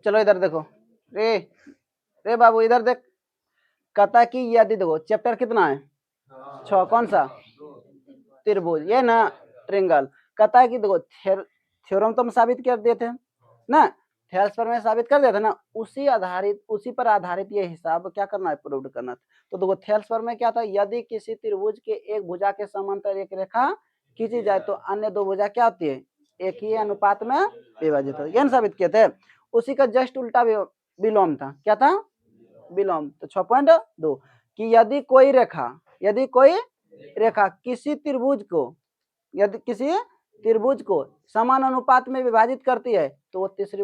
चलो इधर देखो, रे रे बाबू इधर देख, कहता कि यदि देखो चैप्टर कितना है 6, कौन सा त्रिभुज, ये ना ट्रिंगल। कहता है कि देखो थ्योरम तो हम साबित कर देते हैं ना, थेल्स पर में साबित कर देते ना, उसी पर आधारित ये हिसाब क्या करना है, प्रूव करना। तो देखो थेल्स पर में क्या था, यदि किसी त्रिभुज के एक भुजा के समांतर एक रेखा खींची जाए तो अन्य दो भुजा क्या होती है, एक ही अनुपात में विभाजित हो, यह साबित किए थे। उसी का जस्ट उल्टा विलोम था, क्या था विलोम। तो 6.2 कि यदि कोई रेखा किसी त्रिभुज को समान अनुपात में विभाजित करती है तो वो तीसरी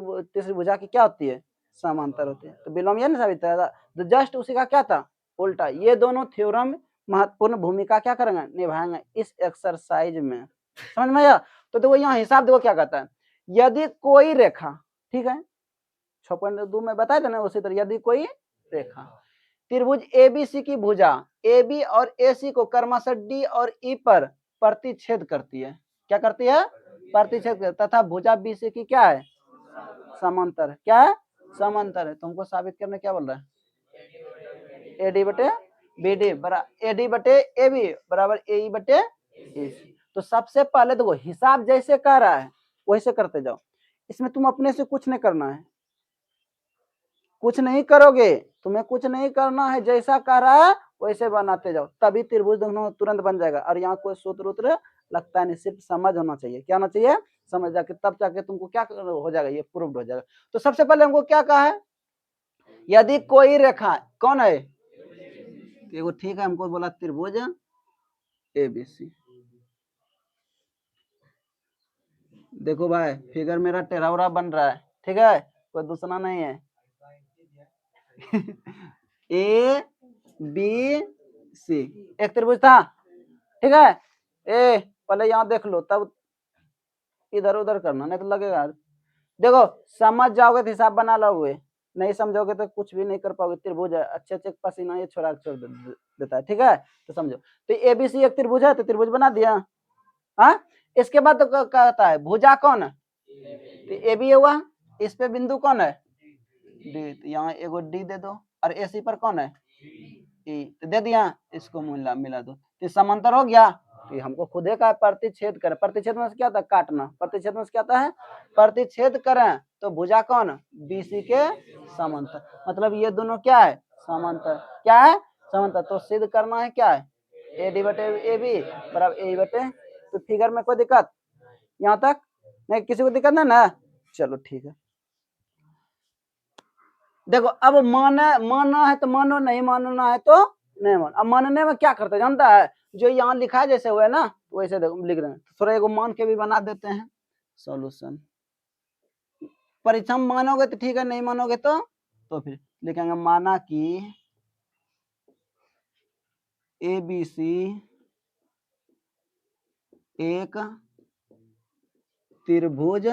भुजा की क्या होती है, समांतर होती है। तो विलोम यह नहीं साबित था, तो जस्ट उसी का क्या था, उल्टा। ये दोनों थ्योरम महत्वपूर्ण भूमिका क्या करेंगे, निभाएंगे इस एक्सरसाइज में, समझ में आया। तो देखो यहाँ हिसाब देखो क्या कहता है, यदि कोई रेखा, ठीक है 6.2 में बताया था ना, उसी तरह यदि कोई रेखा त्रिभुज एबीसी की भुजा AB और AC को क्रमशः D और E पर प्रतिच्छेद करती है, क्या करती है, प्रतिच्छेद, तथा भुजा BC की क्या है, समांतर, क्या है, समांतर है। तुमको साबित करने क्या बोल रहा है, AD बटे BD बराबर AD बटे AB बराबर AE बटे AC। तो सबसे पहले देखो हिसाब जैसे कर रहा है वैसे करते जाओ, इसमें तुम अपने से कुछ नहीं करना है, कुछ नहीं करोगे, तुम्हें कुछ नहीं करना है, जैसा कर रहा है वैसे बनाते जाओ, तभी त्रिभुज दोनों तुरंत बन जाएगा। और यहाँ कोई सूत्र उत्र लगता नहीं, सिर्फ समझ होना चाहिए, क्या होना चाहिए, समझ जाके, तब जाके तुमको क्या हो जाएगा, ये प्रूव्ड हो जाएगा। तो सबसे पहले हमको क्या कहा है, यदि कोई रेखा, कौन है, वो ठीक है, हमको बोला त्रिभुज ABC। देखो भाई फिगर मेरा टेढ़ा बन रहा है, ठीक है, कोई दूसरा नहीं है। A B C एक त्रिभुज था, ठीक है। पहले यहाँ देख लो, तब इधर उधर करना, नहीं तो लगेगा। देखो समझ जाओगे तो हिसाब बना लोगे, नहीं समझोगे तो कुछ भी नहीं कर पाओगे। त्रिभुज है, अच्छे अच्छे पसीना ये छोड़ देता है, ठीक है। तो समझो, तो ABC एक त्रिभुज है, तो त्रिभुज बना दिया। हाँ, इसके बाद तो कहता है भुजा कौन है, तो AB हुआ, इस पे बिंदु कौन है, D, तो यहाँ एगो D दे दो, और AC पर कौन है E, तो दे दिया, इसको मिला दो, तो समांतर हो गया। तो हमको खुदे का प्रतिच्छेद करें, प्रतिच्छेद में से क्या था, काटना, प्रतिच्छेद में से क्या आता है, प्रतिच्छेद करें, तो भुजा कौन, BC के समांतर, मतलब ये दोनों क्या है, समांतर, क्या है, समांतर। तो सिद्ध करना है क्या है, AD बटे AB बराबर AE बटे, तो फिगर में कोई दिक्कत यहाँ तक नहीं, किसी को दिक्कत ना, चलो ठीक है। देखो अब मानना है तो मानो, नहीं मानना है तो नहीं मानो। अब मानने में क्या करते जानता है, जो यहाँ लिखा है जैसे हुआ है ना वैसे देखो लिख रहे हैं, थोड़ा एगो मान के भी बना देते हैं सॉल्यूशन। परीक्षा में मानोगे तो ठीक है, नहीं मानोगे तो फिर लिखेंगे माना कि ABC एक त्रिभुज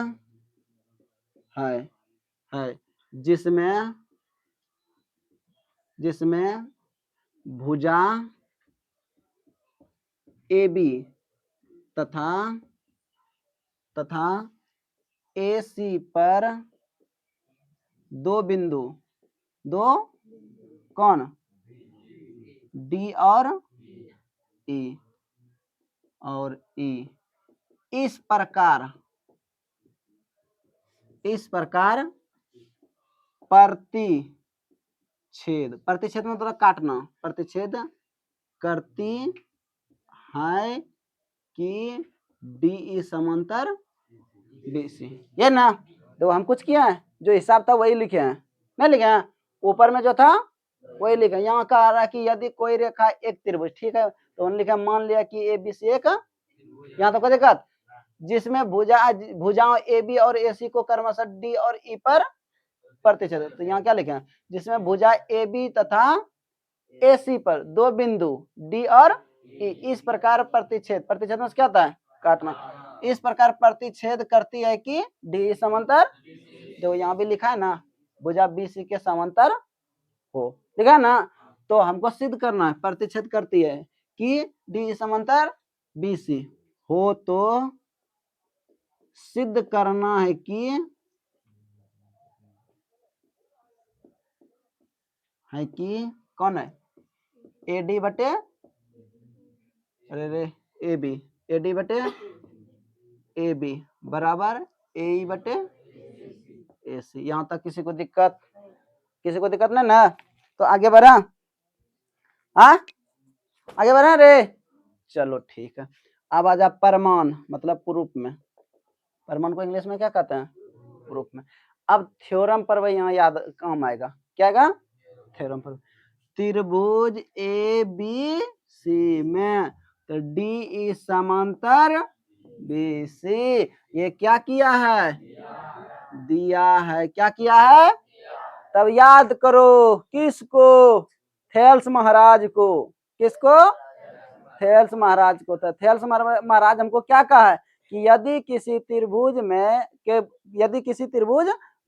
है जिसमें भुजा AB तथा AC पर दो बिंदु, दो कौन, D और E इस प्रकार प्रतिच्छेद में थोड़ा काटना, प्रतिच्छेद करती है कि DE समांतर BC, ये ना। तो हम कुछ किया है, जो हिसाब था वही लिखे हैं, नहीं लिखे हैं, ऊपर में जो था वही लिखे। यहाँ कह रहा है कि यदि कोई रेखा एक त्रिभुज, ठीक है, तो उन्होंने लिखा, मान लिया कि ABC एक, यहाँ तो कोई दिक्कत, जिसमें भुजाओं AB और AC को क्रमशः D और E पर प्रतिच्छेद, तो यहाँ क्या लिखे हैं, जिसमें भुजा AB तथा AC पर दो बिंदु D और E इस प्रकार प्रतिच्छेद में क्या होता है, काटना, इस प्रकार प्रतिच्छेद करती है कि D समांतर, जो यहाँ भी लिखा है ना, भुजा BC के समांतर हो, ठीक है ना। तो हमको सिद्ध करना है प्रतिच्छेद करती है कि डी समांतर बी सी हो तो सिद्ध करना है कि कौन है ए डी बटे अरे ए बी ए डी बटे ए बी बराबर ए ई बटे ए सी। यहां तक किसी को दिक्कत नहीं ना? तो आगे बढ़ा, हाँ आगे बढ़ा रे, चलो ठीक है। अब आ जा परमान मतलब प्रूफ में। परमान को इंग्लिश में क्या कहते हैं? प्रूफ में। अब थ्योरम पर वही यहाँ याद काम आएगा, क्या आएगा? थ्योरम पर त्रिभुज ए बी सी में तो डी ई समांतर बी सी, ये क्या किया है? दिया है। क्या किया है? तब याद करो किसको? थेल्स महाराज को। किसको? थेल्स महाराज को। तो थेल्स महाराज हमको क्या कहा है कि यदि किसी त्रिभुज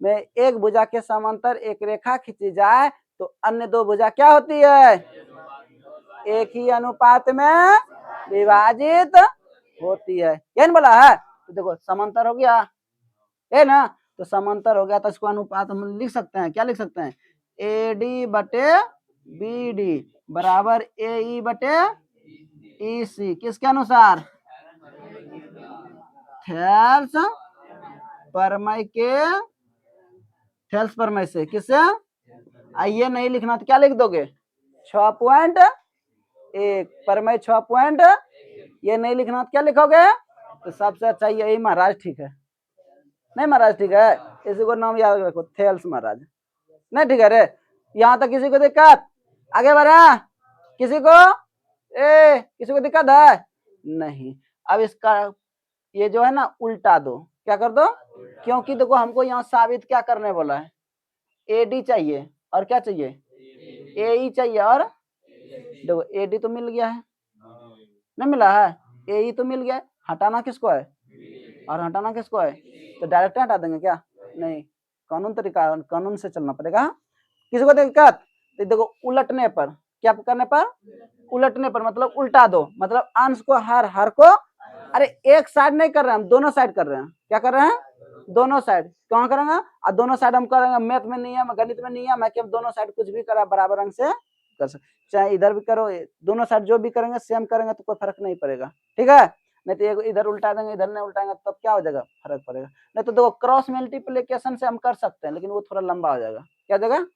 में एक भुजा के समांतर एक रेखा खींची जाए तो अन्य दो भुजा क्या होती है? एक ही अनुपात में विभाजित होती है। क्या बोला है? तो देखो समांतर हो गया है ना, तो समांतर हो गया तो इसको अनुपात हम लिख सकते हैं। क्या लिख सकते हैं? ए डी बटे बी डी बराबर ए ई बटे ई सी। किसके अनुसार? थेल्स प्रमेय से। किससे? आइए नहीं लिखना तो क्या लिख दोगे? 6.1 प्रमेय 6. ये नहीं लिखना तो क्या लिखोगे? तो सबसे अच्छा यही महाराज ठीक है। नहीं महाराज ठीक है, इसी को नाम याद रखो, थेल्स महाराज। नहीं ठीक है रे? यहाँ तक किसी को दिक्कत? आगे बढ़ा? किसी को दिक्कत है? नहीं। अब इसका ये जो है ना उल्टा दो। क्या कर दो? क्योंकि देखो हमको यहाँ साबित क्या करने बोला है? एडी चाहिए और क्या चाहिए? ए ई चाहिए। और देखो एडी तो मिल गया है, नहीं मिला है? ए ई तो मिल गया है। हटाना किसको है? और हटाना किसको है? तो डायरेक्ट हटा देंगे क्या? नहीं, कानून से चलना पड़ेगा। किसी को दिक्कत? तो देखो उलटने पर, क्या करने पर? उलटने पर मतलब उल्टा दो, मतलब अंश को हर को, अरे एक साइड नहीं कर रहे हैं हम, दोनों साइड कर रहे हैं। क्या कर रहे हैं? दोनों साइड। कहाँ करेंगे? और दोनों साइड हम करेंगे मैथ में नियम, गणित में नियम है कि हम दोनों साइड कुछ भी करा बराबर अंक से कर सकते, चाहे इधर भी करो, दोनों साइड जो भी करेंगे सेम करेंगे तो कोई फर्क नहीं पड़ेगा। ठीक है? नहीं तो इधर उल्टा देंगे इधर नहीं उल्टाएंगे तब क्या हो जाएगा? फर्क पड़ेगा। नहीं तो देखो क्रॉस मल्टीप्लिकेशन से हम कर सकते हैं, लेकिन वो थोड़ा लंबा हो जाएगा। क्या जगह?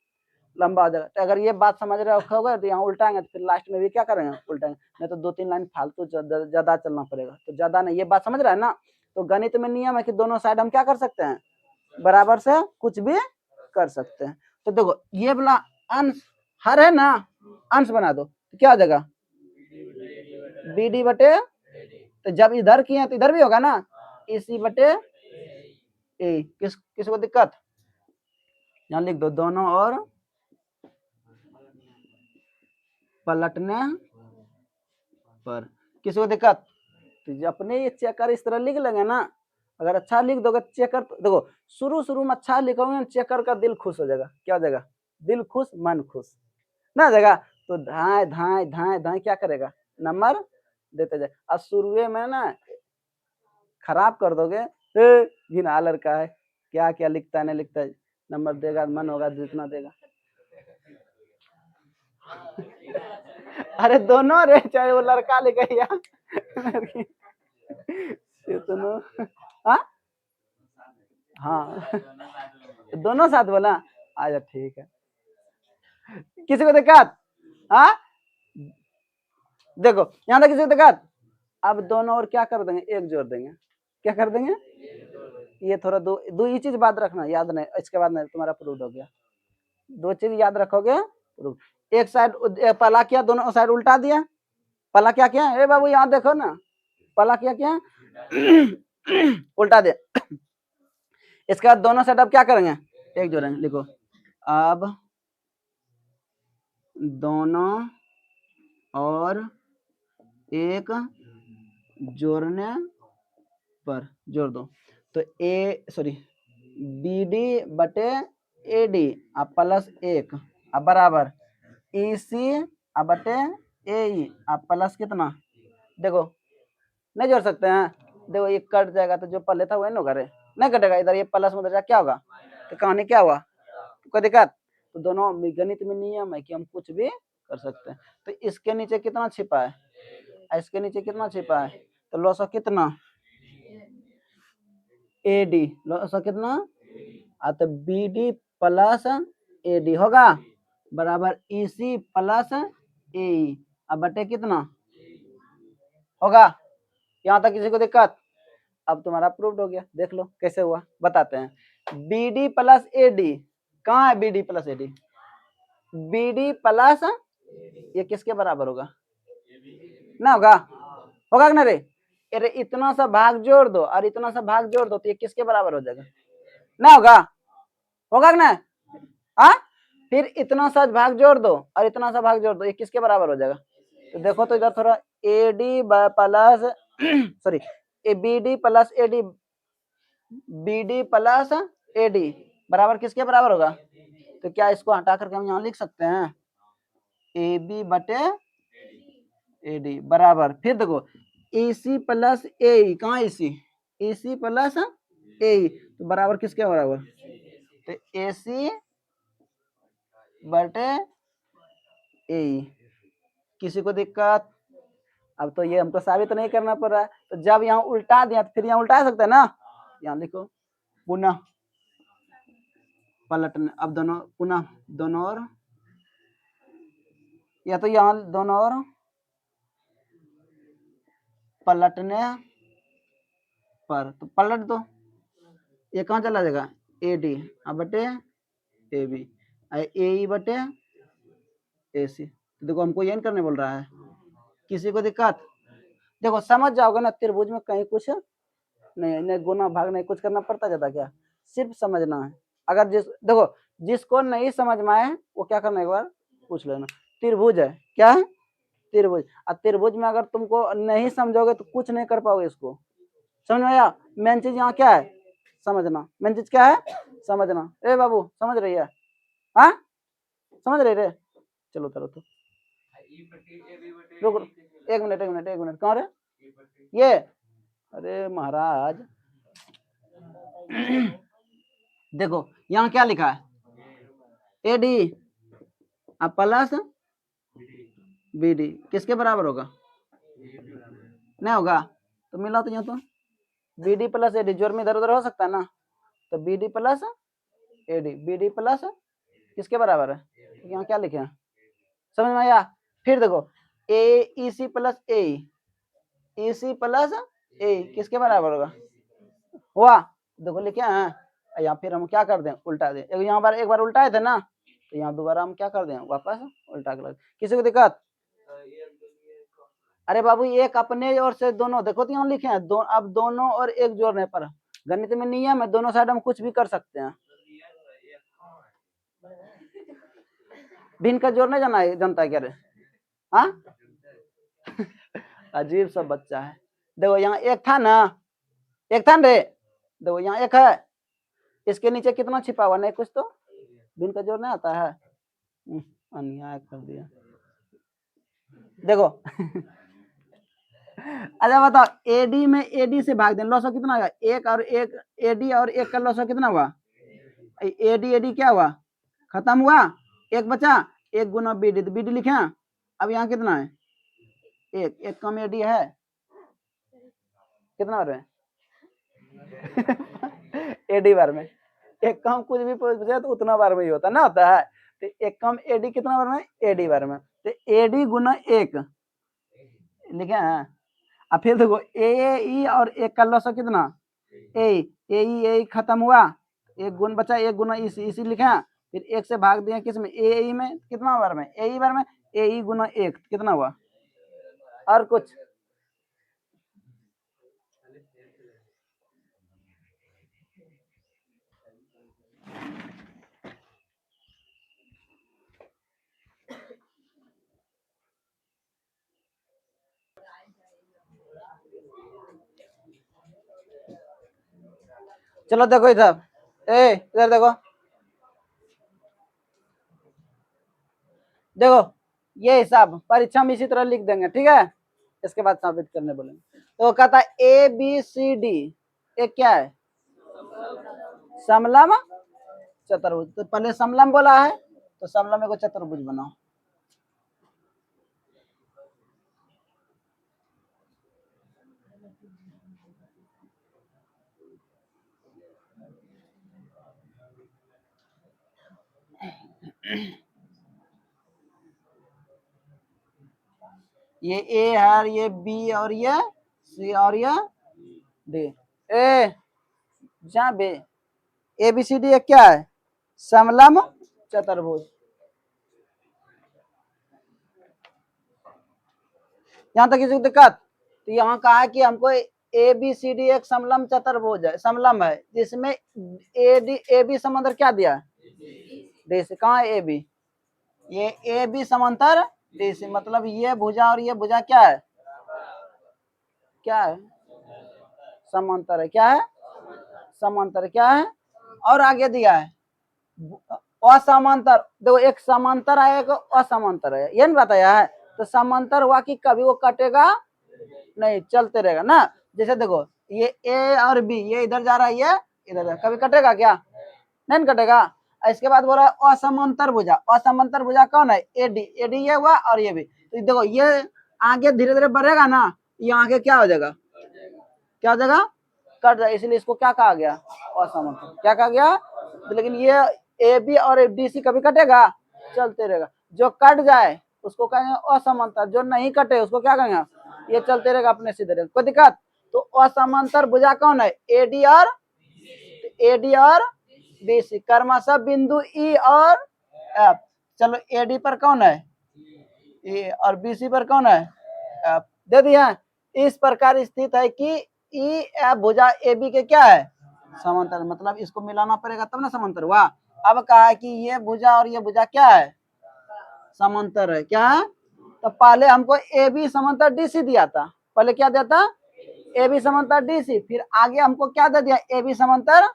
लंबा हो जाएगा। तो अगर ये बात समझ रहे हो तो यहाँ उल्टाएंगे तो फिर लास्ट में भी क्या करेंगे? उल्टाएंगे। नहीं तो 2-3 लाइन फालतू ज्यादा चलना पड़ेगा, तो ज्यादा नहीं। ये बात समझ रहा है ना? तो गणित में नियम है कि दोनों साइड हम क्या कर सकते हैं? बराबर से कुछ भी कर सकते हैं। तो देखो ये वाला अंश हर है ना, अंश बना दो तो क्या हो जाएगा? बी डी बटे, तो जब इधर किए तो इधर भी होगा ना, इसी बटे ए। किसको दिक्कत? यहाँ लिख दो दोनों और पलटने पर। किसी को दिक्कत? तो अपने ये चेकर इस तरह लिख लेंगे ना, अगर अच्छा लिख दोगे चेकर तो देखो शुरू में अच्छा लिखोगे चेकर का दिल खुश हो जाएगा। क्या हो जाएगा? दिल खुश मन खुश ना हो जाएगा। तो धाए धाए धाए धाए क्या करेगा? नंबर देते जाए। और शुरू में ना खराब कर दोगे, घिना लड़का है, क्या क्या लिखता है नहीं लिखता है, नंबर देगा मन होगा जितना देगा। अरे दोनों रे, चाहे वो लड़का लिखे या लड़की, दोनों। हाँ दोनों साथ बोला। अच्छा ठीक है। किसी को दिक्कत? हाँ देखो यहाँ तक किसी को दिक्कत? अब दोनों और क्या कर देंगे? एक जोड़ देंगे। क्या कर देंगे? ये थोड़ा दो ही चीज बात रखना, याद नहीं, इसके बाद नहीं तुम्हारा प्रूव हो गया। दो चीज याद रखोगे। एक साइड पहला किया, दोनों साइड उल्टा दिया। पहला क्या किया? ए बाबू यहाँ देखो ना, पहला क्या किया? उल्टा दे। इसके बाद दोनों साइड अब क्या करेंगे? एक जोड़ेंगे। लिखो अब दोनों और एक जोड़ने पर जोड़ दो तो बी डी बटे ए डी अब प्लस 1 अब बराबर ई सी अब बटे ए आप प्लस कितना, देखो नहीं जोड़ सकते हैं, देखो ये कट जाएगा तो जो पहले था वही ना करे, नहीं कटेगा, इधर ये प्लस में उधर क्या होगा, तो कहानी क्या हुआ, कोई दिक्कत, तो दोनों गणित में नियम है कि हम कुछ भी कर सकते हैं। तो इसके नीचे कितना छिपा है, इसके नीचे कितना छिपा है, तो लॉस कितना एडी, लॉस कितना तो B D plus A D होगा बराबर ई सी प्लस ए, अब बटे कितना होगा, यहाँ तक किसी को दिक्कत, अब तुम्हारा प्रूव्ड हो गया, देख लो कैसे हुआ बताते हैं। B D plus A D, कहाँ है B D plus A D, B D plus ये किसके बराबर होगा, ना होगा, होगा कि ना रे, अरे इतना सा भाग जोड़ दो और इतना सा भाग जोड़ दो तो ये किसके बराबर हो जाएगा, ना होगा, होगा कि ना, हाँ फिर इतना सा भाग जोड़ दो और इतना सा भाग जोड़ दो, ये किसके बराबर हो जाएगा, तो देखो तो इधर थोड़ा A D plus sorry A B D plus A D, B D plus A D बराबर किसके बराबर होगा, तो क्या इसको हटा करके हम यहाँ लिख सकते हैं ए बी बटे ए डी बराबर, फिर देखो ए सी प्लस ए, कहाँ ए सी प्लस ए, तो बराबर किसके बराबर, तो ए सी बटे ए, किसी को दिक्कत, अब तो ये हमको साबित नहीं करना पड़ रहा है, तो जब यहाँ उल्टा दिया तो फिर यहाँ उल्टा सकते हैं ना, यहाँ लिखो पुनः पलटने, अब दोनों पुनः दोनों और, या तो यहाँ दोनों और पलटने पर, तो पलट दो, ये कहाँ चला जाएगा ए डी अब बटे ए बी, ए बटे ए सी, तो देखो हमको ये करने बोल रहा है, किसी को दिक्कत, देखो समझ जाओगे ना, त्रिभुज में कहीं कुछ नहीं गुना भाग नहीं कुछ करना पड़ता ज्यादा, क्या सिर्फ समझना है, अगर देखो जिसको नहीं समझ में आए वो क्या करना, एक बार पूछ लेना, त्रिभुज है क्या है, त्रिभुज, और त्रिभुज में अगर तुमको नहीं समझोगे तो कुछ नहीं कर पाओगे इसको, समझ में आया, मेन चीज यहाँ क्या है समझना, मेन चीज क्या है समझना, ए बाबू समझ रही है, हाँ समझ रही रे, चलो चलो तो रुक एक मिनट कौन रे ये, अरे महाराज देखो यहाँ क्या लिखा है A D plus B D किसके बराबर होगा, नहीं होगा, तो मिला तो यहाँ तो B D plus A D जोर में इधर उधर हो सकता है ना, तो B D plus A D, B D plus किसके बराबर है, तो यहाँ क्या लिखे हैं समझ में आया, फिर देखो ए ई सी प्लस ए, ई सी प्लस ए किसके बराबर होगा, हुआ, देखो लिखे हैं, या फिर हम क्या कर दें उल्टा दें, यहाँ बार एक बार उल्टाए थे ना, तो यहाँ दोबारा हम क्या कर दें वापस उल्टा कर, किसी को दिक्कत, अरे बाबू एक अपने और से दोनों, देखो तो यहाँ लिखे हैं अब दोनों और एक जोड़ने पर, गणित में नियम है दोनों साइड हम कुछ भी कर सकते हैं, भिन्न का जोड़ने जाना है जनता क्या रे, हाँ अजीब सा बच्चा है, देखो यहाँ एक था ना, एक था रे, देखो यहाँ एक है, इसके नीचे कितना छिपा हुआ नहीं कुछ, तो भिन्न का जोड़ नहीं आता है, अन्याय कर दिया, देखो अच्छा बताओ एडी में एडी से भाग दें, लॉस कितना होगा, एक और एक एडी और एक का लॉस कितना हुआ, एडी एडी क्या हुआ खत्म हुआ, एक बचा, एक गुना बीडी, तो बीडी लिखे, अब यहाँ कितना है एक, एक कम एडी है कितना बार में एडी बार में, एक कम कुछ भी पूछे तो उतना बार में ही होता ना होता है, तो एक कम एडी कितना बार में एडी बार में, तो एडी गुना एक लिखे हैं, अब फिर देखो ए ई और एक का लॉस कितना ए खत्म हुआ, एक गुण बचा, एक गुना इसी लिखे, फिर एक से भाग दिया किस में ए में, कितना बार में ए बार में, ए गुना एक कितना हुआ, और कुछ चलो देखो इधर, इधर देखो देखो ये हिसाब परीक्षा में इसी तरह लिख देंगे, ठीक है। इसके बाद साबित करने बोलेंगे। तो कहता है ए बी सी डी एक क्या है, समलम चतुर्भुज। तो पहले समलम बोला है तो समलम को चतुर्भुज बनाओ। ये ए है, ये बी और ये सी और ये डी। ए जहाँ बे ए बी सी डी एक क्या है, समलम चतुर्भुज। यहाँ तक किसी को दिक्कत? तो यहाँ कहा है कि हमको ए बी सी डी एक समलम चतुर्भुज है, समलम है, जिसमें ए बी समांतर क्या दिया है, डी सी। कहाँ है ए बी, ये ए बी समांतर डी सी, मतलब ये भुजा और ये भुजा क्या है, क्या है, समांतर है। क्या है, समांतर। क्या है, और आगे दिया है असमांतर। देखो एक समांतर है एक असमांतर है, ये नहीं बताया है। तो समांतर हुआ कि कभी वो कटेगा नहीं, चलते रहेगा ना। जैसे देखो ये ए और बी, ये इधर जा रहा है, ये इधर जा, कभी कटेगा क्या, नहीं कटेगा। इसके बाद बोला असमांतर भुजा। असमांतर भुजा कौन है, एडी। एडी ये हुआ और ये भी। तो देखो ये आगे धीरे धीरे बढ़ेगा ना, ये आगे क्या हो जाएगा, क्या हो जाएगा, कट जाए। इसलिए इसको क्या कहा गया, असमांतर। क्या कहा गया, लेकिन ये ए बी और डी सी कभी कटेगा, चलते रहेगा। जो कट जाए उसको कहेंगे असमांतर, जो नहीं कटे उसको क्या कहेंगे, ये चलते रहेगा अपने सीधे रहेगा, कोई दिक्कत। तो असमांतर भुजा कौन है, एडी और बी सी, क्रमशः बिंदु ई और एफ। चलो एडी पर कौन है, ए, और बीसी पर कौन है, एफ। दे दिया। इस प्रकार स्थित है कि ई एफ भुजा ए बी के क्या है, समांतर। मतलब इसको मिलाना पड़ेगा तब ना समांतर हुआ। अब कहा है कि ये भुजा और ये भुजा क्या है, समांतर है। क्या है, तो पहले हमको ए बी समांतर डी सी दिया था। पहले क्या दिया था, ए बी समांतर डी सी। फिर आगे हमको क्या दे दिया, ए बी समांतर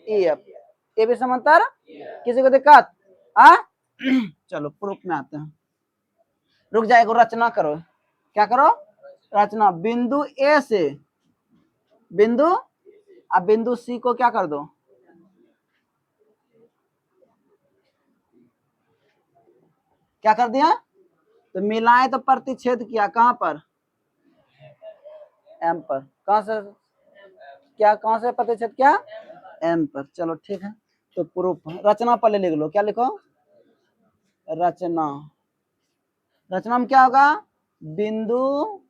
ई एफ। ए बी समांतर, किसी को दिक्कत, हाँ। चलो प्रूफ में आते हैं। रुक जाएगा, रचना करो। क्या करो, रचना। बिंदु ए से बिंदु, अब बिंदु सी को क्या कर दो, क्या कर दिया, तो मिलाए तो प्रतिच्छेद किया, कहां पर, एम पर। कहां से, क्या कहां से प्रतिच्छेद किया, एम पर। चलो ठीक है। तो प्रूफ, रचना पहले लिख लो। क्या लिखो, रचना। रचना में क्या होगा, बिंदु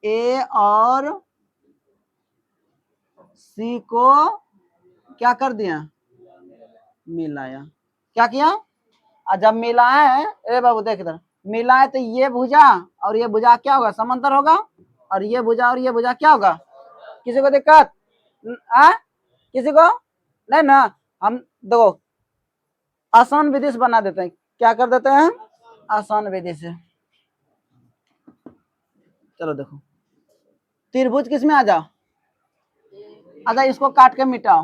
ए और सी को क्या कर दिया, मिलाया। क्या किया, और जब मिलाए, ए बाबू देख इधर, मिलाए तो ये भुजा और ये भुजा क्या होगा, समांतर होगा। और ये भुजा और ये भुजा क्या होगा, किसी को दिक्कत, किसी को नहीं ना। हम देखो आसान विधि से बना देते हैं। क्या कर देते हैं, आसान विधि से। चलो देखो, त्रिभुज किसमें आ जाओ, अच्छा इसको काट के मिटाओ,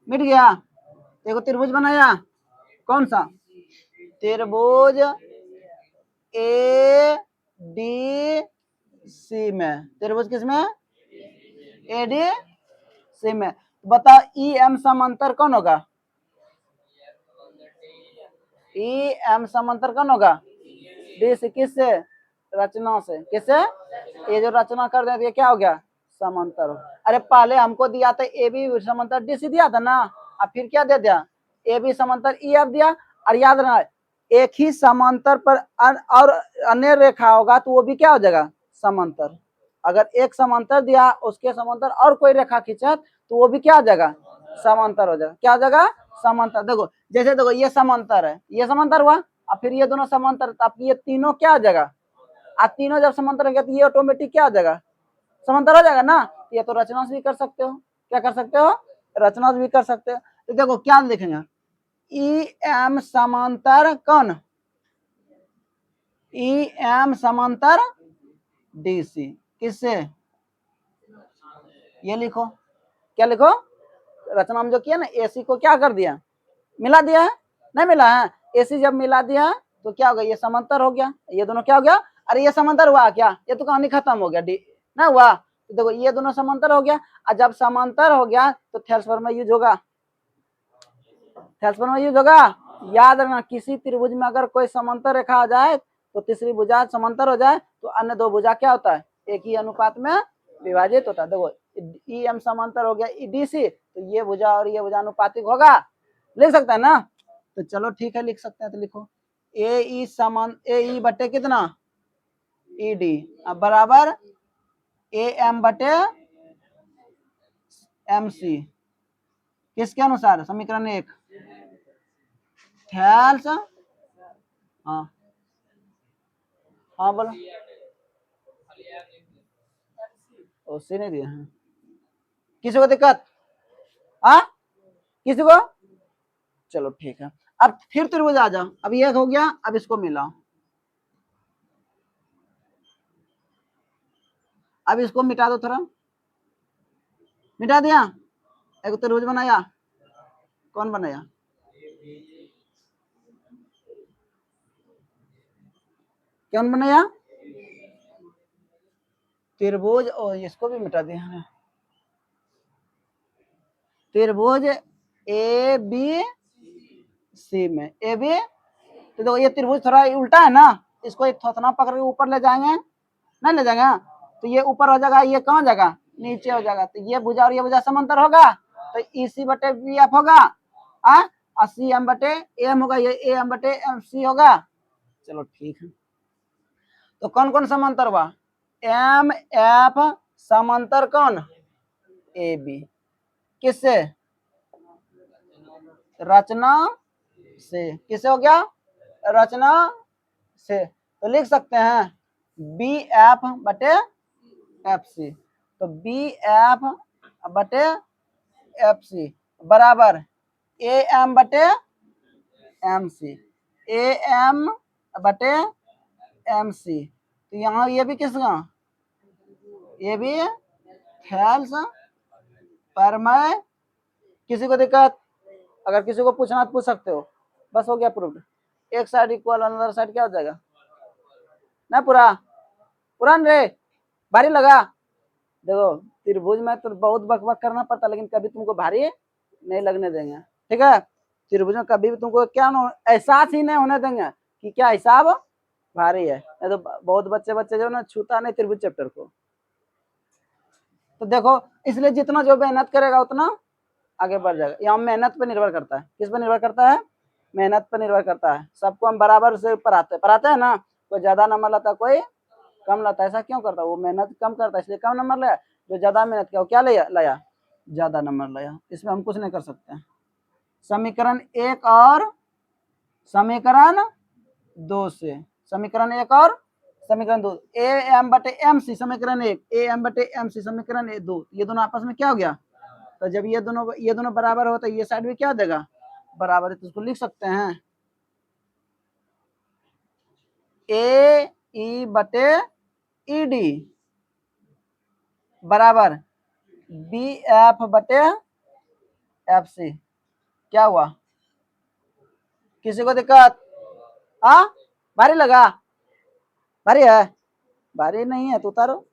मिट गया। देखो त्रिभुज बनाया, कौन सा, त्रिभुज ए डी सी में। त्रिभुज किसमें, ए डी सी में। बताओ ई एम समांतर कौन होगा, ई एम समांतर कौन होगा, डी से। किससे, रचना से। किससे, ये जो रचना कर देते क्या हो गया, समांतर हो। अरे पहले हमको दिया था ए बी समांतर डी सी दिया था ना, अब फिर क्या दे दिया, ए बी समांतर ई एफ दिया। और याद रखना एक ही समांतर पर और अन्य रेखा होगा तो वो भी क्या हो जाएगा, समांतर। अगर एक समांतर दिया उसके समांतर और कोई रेखा खींचा तो वो भी क्या हो जाएगा, समांतर हो जाएगा। क्या हो जाएगा, समांतर। देखो जैसे देखो ये समांतर है, ये समांतर हुआ, और फिर ये दोनों समांतर, तो ये तीनों क्या हो जाएगा, आप तीनों जब समांतर होंगे तो ये ऑटोमेटिक क्या हो जाएगा, समांतर हो जाएगा ना। ये तो रचना से भी कर सकते हो। क्या कर सकते हो, रचना से भी कर सकते हो। तो देखो क्या लिखेंगे, ई एम समांतर कौन, ई एम समांतर डी सी। किससे, ये लिखो। क्या लिखो, रचना में जो किया ना, ए सी को क्या कर दिया, मिला दिया है, नहीं मिला है। AC जब मिला दिया तो क्या हो गया, ये समांतर हो गया, ये दोनों क्या हो गया, अरे ये समांतर हुआ क्या, ये तो कहानी खत्म हो गया, डी ना हुआ, तो देखो ये दोनों समांतर हो गया, और जब समांतर हो गया तो थेल्स फॉर्मूला यूज होगा, थेल्स फॉर्मूला यूज होगा। याद रखना किसी त्रिभुज में अगर कोई समांतर रेखा आ जाए तो तीसरी भुजा समांतर हो जाए तो अन्य दो भुजा क्या होता है, एक ही अनुपात में विभाजित होता है। देखो EM समांतर हो गया EDC, तो ये भुजा और ये भुजा अनुपातिक होगा, लिख सकता है ना, तो चलो ठीक है लिख सकते हैं, तो लिखो AE समान AE बटे कितना ED अब बराबर AM बटे MC, किसके अनुसार, समीकरण 1 थेल्स, हाँ हाँ बोलो, उससे नहीं दिया है किसी को दिक्कत, हाँ किसी को, चलो ठीक है। अब फिर त्रिभुज आ जाओ, अब ये हो गया, अब इसको मिलाओ, अब इसको मिटा दो थोड़ा, मिटा दिया, एक त्रिभुज बनाया, कौन बनाया, कौन बनाया, त्रिभुज, और इसको भी मिटा दिया है, त्रिभुज ABC में AB, तो देखो ये त्रिभुज थोड़ा उल्टा है ना, इसको थोड़ा पकड़ के ऊपर ले जाएंगे, नहीं ले जाएंगे, तो ये ऊपर हो जाएगा, ये कहाँ जाएगा, नीचे हो जाएगा, तो ये भुजा और ये भुजा समांतर होगा, तो EC बटे BF होगा, और CM बटे AM होगा, ये AM बटे MC होगा। चलो ठीक है, तो कौन कौन समांतर हुआ, MF समांतर कौन, AB, किससे, रचना से, किससे हो गया, रचना से, तो लिख सकते हैं BF बटे FC, तो BF बटे FC बराबर AM बटे MC, AM बटे MC, तो यहाँ ये भी किसका, ये भी थेल्स परमेय, किसी को दिक्कत, अगर किसी को पूछना तो पूछ सकते हो, बस हो गया प्रूफ, एक साइड इक्वल अनदर साइड क्या हो जाएगा ना, पूरा पूरा रे, भारी लगा, देखो त्रिभुज में तो बहुत बकबक करना पड़ता, लेकिन कभी तुमको भारी नहीं लगने देंगे, ठीक है, त्रिभुज में कभी भी तुमको क्या एहसास ही नहीं होने देंगे कि क्या हिसाब भारी है, नहीं तो बहुत बच्चे जो ना छूता नहीं त्रिभुज चैप्टर को, तो देखो इसलिए जितना जो मेहनत करेगा उतना आगे बढ़ जाएगा, यहाँ मेहनत पे निर्भर करता है, किस पर निर्भर करता है, मेहनत पर निर्भर करता है, सबको हम बराबर से पढ़ाते हैं ना, कोई ज्यादा नंबर लाता है कोई कम लाता है, ऐसा क्यों करता है, वो मेहनत कम करता है इसलिए कम नंबर लाया, जो ज्यादा मेहनत किया वो क्या लाया ज्यादा नंबर लाया, इसमें हम कुछ नहीं कर सकते। समीकरण 1 और समीकरण 2 से, समीकरण 1 और समीकरण 2, AM बटे MC समीकरण 1, AM बटे MC समीकरण 2, ये दोनों आपस में क्या हो गया, तो जब ये दोनों बराबर हो तो ये साइड भी क्या देगा बराबर है, तो उसको लिख सकते हैं AE बटे ED बराबर BF बटे FC, क्या हुआ, किसी को दिक्कत, हाँ भारी लगा, भारी है, भारी नहीं है तो उतारो।